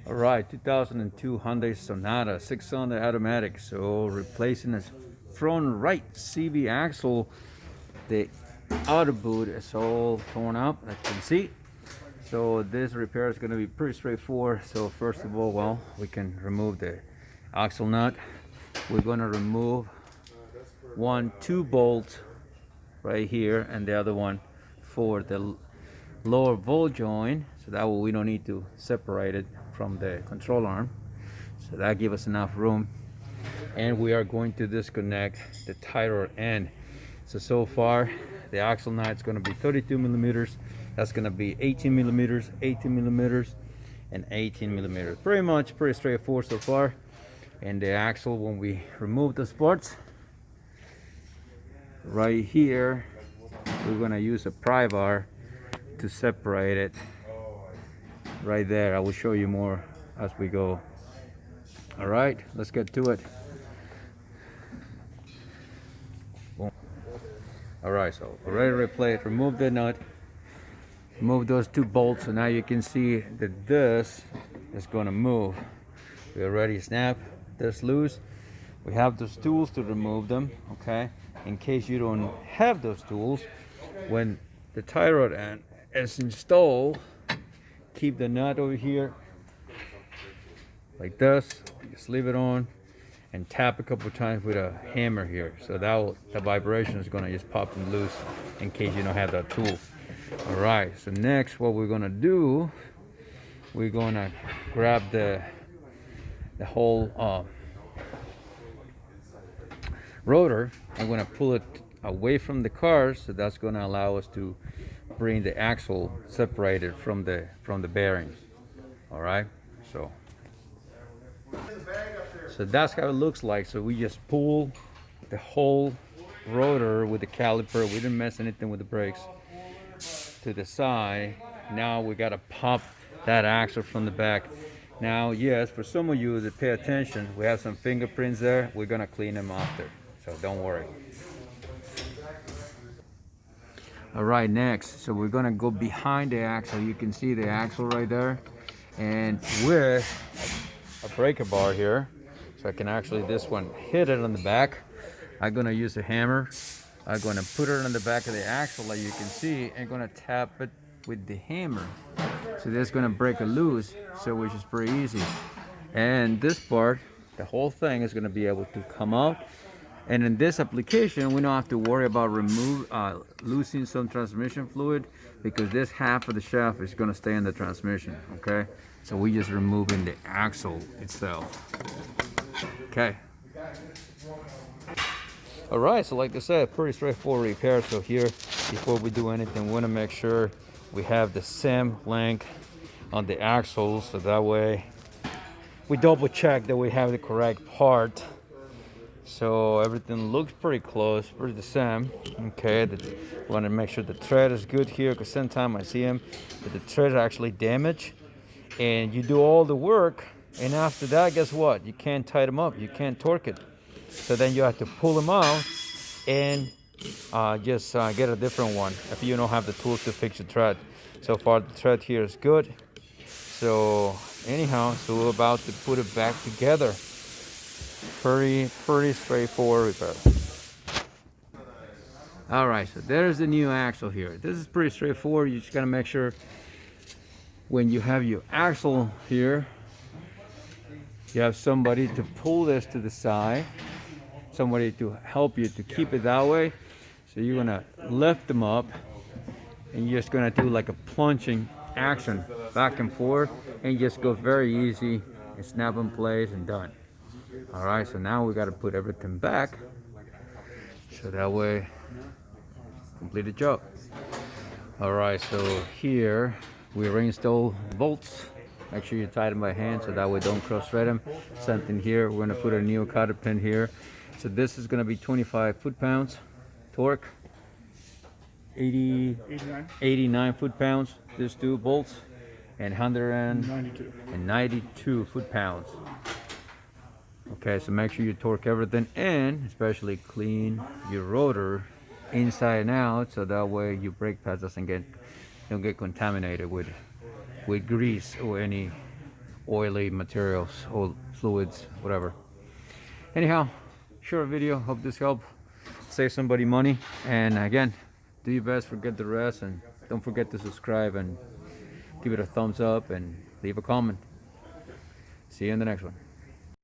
All right, 2002 Hyundai Sonata 6-cylinder automatic. So replacing this front right CV axle, the outer boot is all torn up, as you can see. So this repair is going to be pretty straightforward. So first of all, well, we can remove the axle nut. We're going to remove two bolts right here, and the other one for the lower ball joint, so that way we don't need to separate it from the control arm. So that gives us enough room. And we are going to disconnect the tie rod end. So far the axle nut is going to be 32 millimeters. That's going to be 18 millimeters, 18 millimeters, and 18 millimeters. Pretty straightforward so far. And the axle, when we remove the parts right here, we're going to use a pry bar to separate it right there. I will show you more as we go. All right, let's get to it. Boom. All right, so already replaced, remove the nut, move those two bolts, so now you can see that this is going to move. We already snapped this loose. We have those tools to remove them, okay? In case you don't have those tools, when the tie rod end is installed, keep the nut over here like this. Just leave it on and tap a couple times with a hammer here. So the vibration is gonna just pop them loose in case you don't have that tool. All right, so next what we're gonna do, we're gonna grab the whole rotor. I'm gonna pull it away from the car, so that's gonna allow us to bring the axle separated from the bearings. All right, so that's how it looks like. So we just pull the whole rotor with the caliper. We didn't mess anything with the brakes to the side. Now we got to pop that axle from the back. Now, yes, for some of you that pay attention, we have some fingerprints there. We're gonna clean them after, so don't worry. All right, next, so we're gonna go behind the axle. You can see the axle right there, and with a breaker bar here, so I can actually, this one, hit it on the back. I'm gonna use a hammer. I'm gonna put it on the back of the axle, like you can see, and gonna tap it with the hammer. So that's gonna break it loose, so which is pretty easy. And this part, the whole thing is gonna be able to come out. And in this application, we don't have to worry about losing some transmission fluid, because this half of the shaft is going to stay in the transmission, okay? So we're just removing the axle itself. Okay. All right, so like I said, pretty straightforward repair. So here, before we do anything, we want to make sure we have the same length on the axles, so that way we double check that we have the correct part. So everything looks pretty close, pretty the same. Okay, want to make sure the thread is good here, because sometimes I see them that the thread is actually damaged, and you do all the work, and after that, guess what? You can't tighten them up, you can't torque it. So then you have to pull them out and just get a different one if you don't have the tools to fix the thread. So far the thread here is good. So anyhow, so we're about to put it back together. Pretty straightforward repair. All right, so there's the new axle here. This is pretty straightforward. You just gotta make sure when you have your axle here, you have somebody to pull this to the side, somebody to help you to keep it that way. So you're gonna lift them up, and you're just gonna do like a plunging action back and forth, and just go very easy and snap in place and done. All right, so now we got to put everything back, so that way complete the job. All right, so here we reinstall bolts. Make sure you tie them by hand, so that way don't cross thread them. Something here, we're gonna put a new cotter pin here. So this is gonna be 25 foot-pounds torque, 89 foot-pounds. There's two bolts, and 192 foot-pounds. Okay, so make sure you torque everything, and especially clean your rotor inside and out, so that way your brake pads don't get contaminated with grease or any oily materials, oil fluids, whatever. Anyhow, short video. Hope this helped save somebody money. And again, do your best, forget the rest, and don't forget to subscribe and give it a thumbs up and leave a comment. See you in the next one.